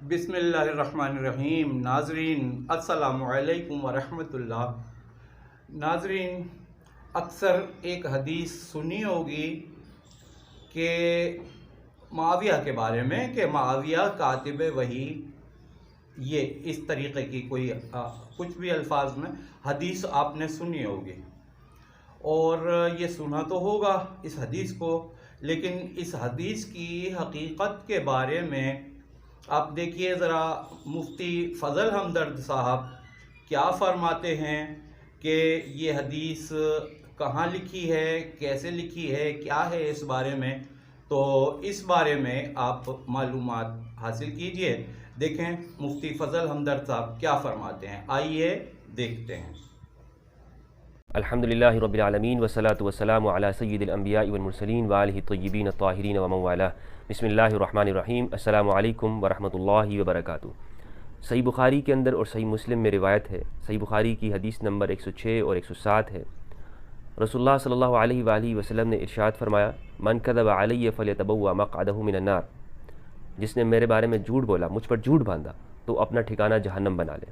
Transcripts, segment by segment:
بسم اللہ الرحمن الرحیم۔ ناظرین السلام علیکم ورحمۃ اللہ۔ ناظرین، اکثر ایک حدیث سنی ہوگی کہ معاویہ کے بارے میں کہ معاویہ کاتب وحی، یہ اس طریقے کی کوئی کچھ بھی الفاظ میں حدیث آپ نے سنی ہوگی، اور یہ سنا تو ہوگا اس حدیث کو، لیکن اس حدیث کی حقیقت کے بارے میں آپ دیکھیے ذرا مفتی فضل ہمدرد صاحب کیا فرماتے ہیں کہ یہ حدیث کہاں لکھی ہے، کیسے لکھی ہے، کیا ہے اس بارے میں۔ تو اس بارے میں آپ معلومات حاصل کیجئے، دیکھیں مفتی فضل ہمدرد صاحب کیا فرماتے ہیں، آئیے دیکھتے ہیں۔ الحمدللہ رب العالمین والصلاة والسلام علی سید الانبیاء والمرسلین وآلہ الطیبین الطاہرین ومن والاه۔ بسم اللہ الرحمن الرحیم۔ السلام علیکم ورحمۃ اللہ وبرکاتہ۔ صحیح بخاری کے اندر اور صحیح مسلم میں روایت ہے، صحیح بخاری کی حدیث نمبر 106 اور 107 ہے۔ رسول اللہ صلی اللہ علیہ وآلہ وسلم نے ارشاد فرمایا، من کذب علی فلیتبوأ مقعدہ من النار، جس نے میرے بارے میں جھوٹ بولا، مجھ پر جھوٹ باندھا، تو اپنا ٹھکانہ جہنم بنا لے۔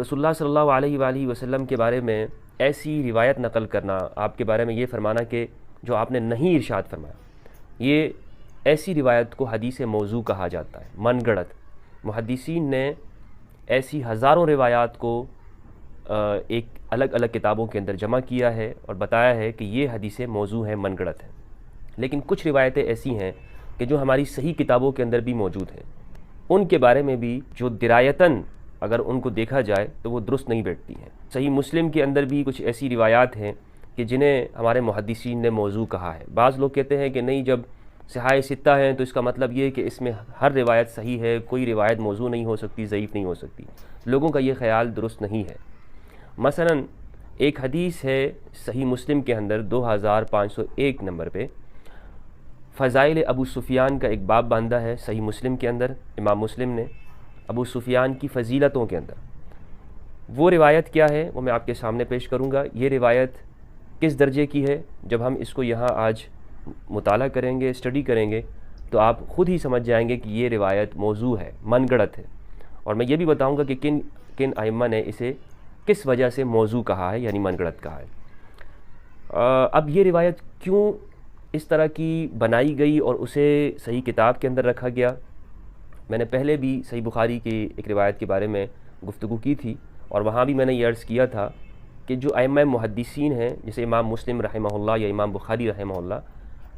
رسول اللہ صلی اللہ علیہ وآلہ وسلم کے بارے میں ایسی روایت نقل کرنا، آپ کے بارے میں یہ فرمانا کہ جو آپ نے نہیں ارشاد فرمایا، یہ ایسی روایت کو حدیث موضوع کہا جاتا ہے، من گڑت۔ محدثین نے ایسی ہزاروں روایات کو ایک الگ الگ کتابوں کے اندر جمع کیا ہے اور بتایا ہے کہ یہ حدیث موضوع ہے، من گڑت ہے۔ لیکن کچھ روایتیں ایسی ہیں کہ جو ہماری صحیح کتابوں کے اندر بھی موجود ہیں، ان کے بارے میں بھی جو درایتاً اگر ان کو دیکھا جائے تو وہ درست نہیں بیٹھتی ہیں۔ صحیح مسلم کے اندر بھی کچھ ایسی روایات ہیں کہ جنہیں ہمارے محدثین نے موضوع کہا ہے۔ بعض لوگ کہتے ہیں کہ نہیں، جب صحاح ستہ ہیں تو اس کا مطلب یہ کہ اس میں ہر روایت صحیح ہے، کوئی روایت موضوع نہیں ہو سکتی، ضعیف نہیں ہو سکتی۔ لوگوں کا یہ خیال درست نہیں ہے۔ مثلا ایک حدیث ہے صحیح مسلم کے اندر 2501 نمبر پہ، فضائل ابو سفیان کا ایک باب باندھا ہے صحیح مسلم کے اندر، امام مسلم نے ابو سفیان کی فضیلتوں کے اندر۔ وہ روایت کیا ہے وہ میں آپ کے سامنے پیش کروں گا۔ یہ روایت کس درجے کی ہے، جب ہم اس کو یہاں آج مطالعہ کریں گے، اسٹڈی کریں گے، تو آپ خود ہی سمجھ جائیں گے کہ یہ روایت موضوع ہے، من گڑت ہے۔ اور میں یہ بھی بتاؤں گا کہ کن کن ائمہ نے اسے کس وجہ سے موضوع کہا ہے، یعنی من گڑت کہا ہے۔ اب یہ روایت کیوں اس طرح کی بنائی گئی اور اسے صحیح کتاب کے اندر رکھا گیا، میں نے پہلے بھی صحیح بخاری کی ایک روایت کے بارے میں گفتگو کی تھی، اور وہاں بھی میں نے یہ عرض کیا تھا کہ جو ائمہ محدثین ہیں، جیسے امام مسلم رحمہ اللہ یا امام بخاری رحمہ اللہ،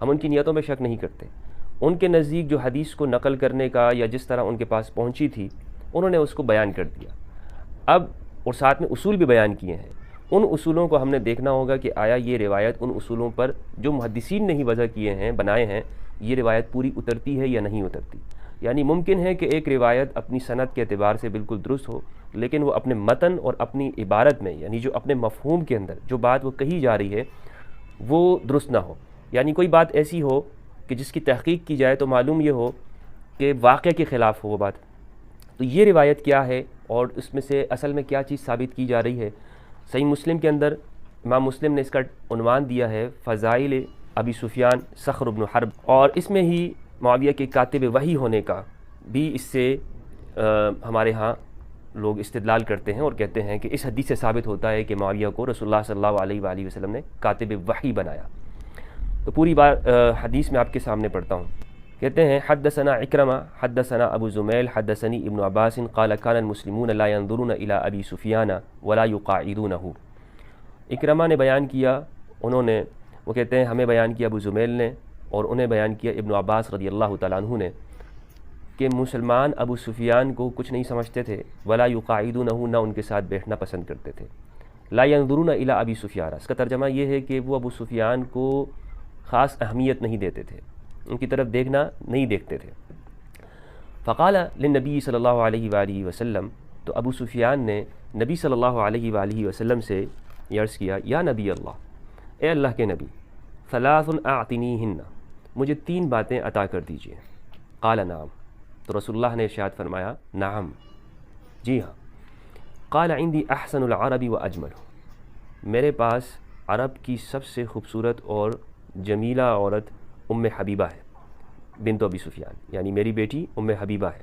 ہم ان کی نیتوں میں شک نہیں کرتے۔ ان کے نزدیک جو حدیث کو نقل کرنے کا یا جس طرح ان کے پاس پہنچی تھی، انہوں نے اس کو بیان کر دیا۔ اب اور ساتھ میں اصول بھی بیان کیے ہیں، ان اصولوں کو ہم نے دیکھنا ہوگا کہ آیا یہ روایت ان اصولوں پر جو محدثین نے ہی وضع کیے ہیں، بنائے ہیں، یہ روایت پوری اترتی ہے یا نہیں اترتی۔ یعنی ممکن ہے کہ ایک روایت اپنی سند کے اعتبار سے بالکل درست ہو، لیکن وہ اپنے متن اور اپنی عبارت میں، یعنی جو اپنے مفہوم کے اندر جو بات وہ کہی جا رہی ہے وہ درست نہ ہو۔ یعنی کوئی بات ایسی ہو کہ جس کی تحقیق کی جائے تو معلوم یہ ہو کہ واقعہ کے خلاف ہو وہ بات۔ تو یہ روایت کیا ہے اور اس میں سے اصل میں کیا چیز ثابت کی جا رہی ہے؟ صحیح مسلم کے اندر امام مسلم نے اس کا عنوان دیا ہے فضائل ابی سفیان صخر بن حرب، اور اس میں ہی معاویہ کے کاتب وحی ہونے کا بھی اس سے ہمارے ہاں لوگ استدلال کرتے ہیں اور کہتے ہیں کہ اس حدیث سے ثابت ہوتا ہے کہ معاویہ کو رسول اللہ صلی اللہ علیہ وآلہ وسلم نے کاتب وحی بنایا۔ تو پوری حدیث میں آپ کے سامنے پڑھتا ہوں۔ کہتے ہیں حدثنا اکرمہ حدثنا ابو زمیل حدثنی ابن عباس قال كان المسلمون لا ينظرون الى ابی سفیان ولا يقاعدونه۔ اکرمہ نے بیان کیا، انہوں نے، وہ کہتے ہیں ہمیں بیان کیا ابو زمیل نے، اور انہیں بیان کیا ابن عباس رضی اللہ تعالیٰ عنہ نے، کہ مسلمان ابو سفیان کو کچھ نہیں سمجھتے تھے، ولا یقاعدونہ، نہ ان کے ساتھ بیٹھنا پسند کرتے تھے۔ لا ينظرون الی ابی سفیان، اس کا ترجمہ یہ ہے کہ وہ ابو سفیان کو خاص اہمیت نہیں دیتے تھے، ان کی طرف دیکھنا نہیں دیکھتے تھے۔ فقال للنبی صلی اللہ علیہ وآلہ وسلم، تو ابو سفیان نے نبی صلی اللہ علیہ وآلہ وسلم سے یہ عرض کیا، یا نبی اللہ، اے اللہ کے نبی، ثلاث اعطنیہن، مجھے 3 باتیں عطا کر دیجئے۔ قال نعم، تو رسول اللہ نے ارشاد فرمایا نعم، جی ہاں۔ قال عندي احسن العرب واجمل، میرے پاس عرب کی سب سے خوبصورت اور جمیلہ عورت ام حبیبہ ہے، بنت ابی سفیان، یعنی میری بیٹی ام حبیبہ ہے۔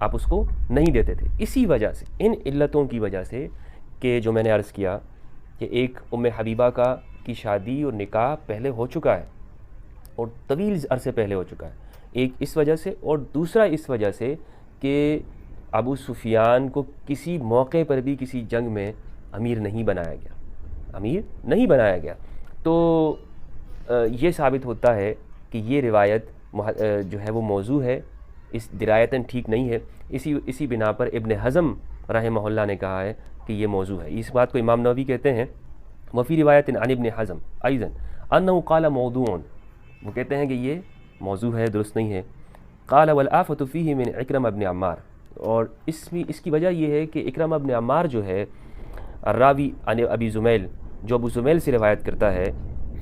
آپ اس کو نہیں دیتے تھے. اسی وجہ سے, ان علتوں کی وجہ سے کہ جو میں نے عرض کیا کہ ایک ام حبیبہ کی شادی اور نکاح پہلے ہو چکا ہے اور طویل عرصے پہلے ہو چکا ہے, ایک اس وجہ سے, اور دوسرا اس وجہ سے کہ ابو سفیان کو کسی موقع پر بھی کسی جنگ میں امیر نہیں بنایا گیا. تو یہ ثابت ہوتا ہے کہ یہ روایت جو ہے وہ موضوع ہے, اس درایتاً ٹھیک نہیں ہے. اسی بنا پر ابن حزم رحمہ اللہ نے کہا ہے کہ یہ موضوع ہے. اس بات کو امام نووی کہتے ہیں وفی روایت عن ابن حزم ایضا انه قال موضوع, وہ کہتے ہیں کہ یہ موضوع ہے, درست نہیں ہے. قال والآفۃ فیہ من اکرمہ ابن عمار, اور اس کی وجہ یہ ہے کہ اکرمہ ابن عمار جو ہے الراوی عن ابی زمیل, جو ابو زمیل سے روایت کرتا ہے,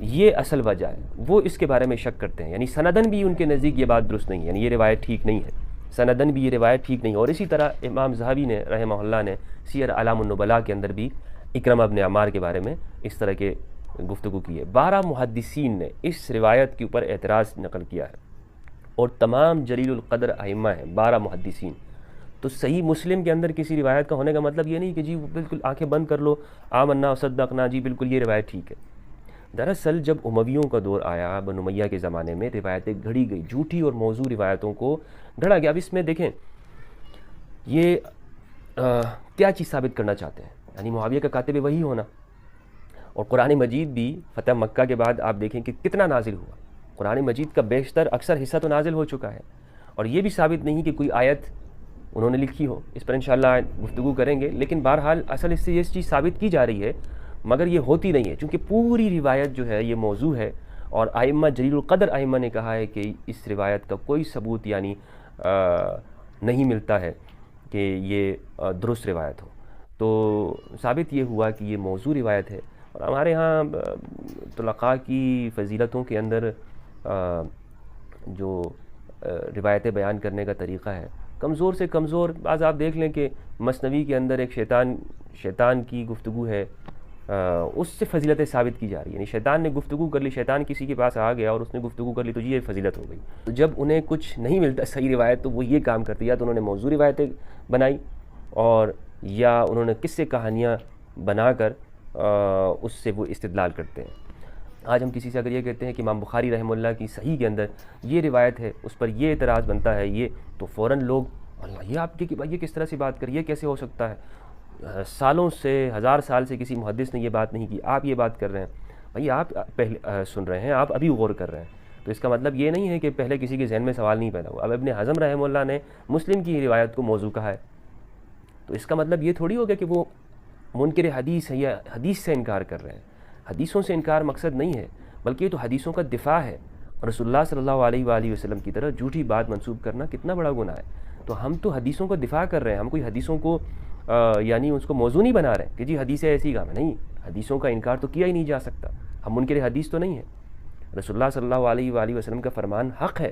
یہ اصل وجہ ہے. وہ اس کے بارے میں شک کرتے ہیں, یعنی سندن بھی ان کے نزدیک یہ بات درست نہیں ہے, یعنی یہ روایت ٹھیک نہیں ہے, سندن بھی یہ روایت ٹھیک نہیں ہے. اور اسی طرح امام ذہبی نے رحمہ اللہ نے سیر اعلام النبلاء کے اندر بھی اکرمہ ابن عمار کے بارے میں اس طرح کے گفتگو کی ہے. 12 محدثین نے اس روایت کے اوپر اعتراض نقل کیا ہے, اور تمام جلیل القدر ائمہ ہیں 12 محدثین. تو صحیح مسلم کے اندر کسی روایت کا ہونے کا مطلب یہ نہیں کہ جی بالکل آنکھیں بند کر لو, آمنا وصدقنا, جی بالکل یہ روایت ٹھیک ہے. دراصل جب امویوں کا دور آیا, بنو امیہ کے زمانے میں روایتیں گھڑی گئی, جھوٹی اور موضوع روایتوں کو گھڑا گیا. اب اس میں دیکھیں یہ کیا چیز ثابت کرنا چاہتے ہیں, یعنی معاویہ کا کاتب وحی ہونا, اور قرآن مجید بھی فتح مکہ کے بعد آپ دیکھیں کہ کتنا نازل ہوا. قرآن مجید کا بیشتر اکثر حصہ تو نازل ہو چکا ہے, اور یہ بھی ثابت نہیں کہ کوئی آیت انہوں نے لکھی ہو. اس پر انشاءاللہ گفتگو کریں گے, لیکن بہرحال اصل اس سے یہ چیز ثابت کی جا رہی ہے, مگر یہ ہوتی نہیں ہے, چونکہ پوری روایت جو ہے یہ موضوع ہے. اور ائمہ جلیل القدر ائمہ نے کہا ہے کہ اس روایت کا کوئی ثبوت یعنی نہیں ملتا ہے کہ یہ درست روایت ہو. تو ثابت یہ ہوا کہ یہ موضوع روایت ہے. اور ہمارے ہاں طلقاء کی فضیلتوں کے اندر جو روایتیں بیان کرنے کا طریقہ ہے کمزور سے کمزور. بعض آپ دیکھ لیں کہ مثنوی کے اندر ایک شیطان کی گفتگو ہے, اس سے فضیلتیں ثابت کی جا رہی ہیں. یعنی شیطان نے گفتگو کر لی, شیطان کسی کے پاس آ گیا اور اس نے گفتگو کر لی, تو یہ فضیلت ہو گئی. تو جب انہیں کچھ نہیں ملتا صحیح روایت, تو وہ یہ کام کرتے, یا تو انہوں نے موضوع روایتیں بنائی, اور یا انہوں نے قصے کہانیاں بنا کر اس سے وہ استدلال کرتے ہیں. آج ہم کسی سے اگر یہ کہتے ہیں کہ امام بخاری رحمہ اللہ کی صحیح کے اندر یہ روایت ہے, اس پر یہ اعتراض بنتا ہے, یہ تو فوراً لوگ اللہ یہ آپ کی یہ کس طرح سے بات کر, یہ کیسے ہو سکتا ہے, سالوں سے 1000 سال سے کسی محدث نے یہ بات نہیں کی, آپ یہ بات کر رہے ہیں. بھائی آپ پہلے سن رہے ہیں, آپ ابھی غور کر رہے ہیں, تو اس کا مطلب یہ نہیں ہے کہ پہلے کسی کے ذہن میں سوال نہیں پیدا ہوا. اب ابن حزم رحمہ اللہ نے مسلم کی روایت کو موضوع کہا ہے, تو اس کا مطلب یہ تھوڑی ہوگا کہ وہ منکر حدیث ہے یا حدیث سے انکار کر رہے ہیں. حدیثوں سے انکار مقصد نہیں ہے, بلکہ یہ تو حدیثوں کا دفاع ہے. رسول اللہ صلی اللہ علیہ وآلہ وسلم کی طرح جھوٹی بات منسوب کرنا کتنا بڑا گناہ ہے. تو ہم تو حدیثوں کا دفاع کر رہے ہیں, ہم کوئی حدیثوں کو یعنی اس کو موضوع نہیں بنا رہے کہ جی حدیث ایسی کام ہے. نہیں, حدیثوں کا انکار تو کیا ہی نہیں جا سکتا, ہم منکر حدیث تو نہیں ہے. رسول اللہ صلی اللہ علیہ وآلہ وسلم کا فرمان حق ہے,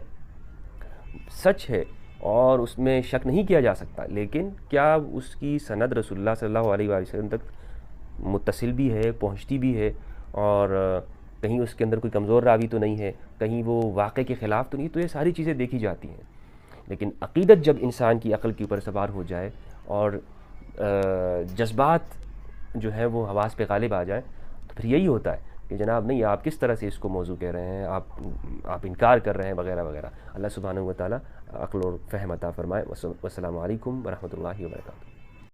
سچ ہے, اور اس میں شک نہیں کیا جا سکتا. لیکن کیا اس کی سند رسول اللہ صلی اللہ علیہ وآلہ وسلم تک متصل بھی ہے, پہنچتی بھی ہے, اور کہیں اس کے اندر کوئی کمزور راوی تو نہیں ہے, کہیں وہ واقع کے خلاف تو نہیں. تو یہ ساری چیزیں دیکھی جاتی ہیں. لیکن عقیدت جب انسان کی عقل کے اوپر سوار ہو جائے اور جذبات جو ہیں وہ حواس پہ غالب آ جائیں, تو پھر یہی ہوتا ہے کہ جناب نہیں, آپ کس طرح سے اس کو موضوع کہہ رہے ہیں, آپ انکار کر رہے ہیں وغیرہ وغیرہ. اللہ سبحانہ و تعالیٰ عقل اور فہم عطا فرمائے. والسلام علیکم ورحمۃ اللہ وبرکاتہ.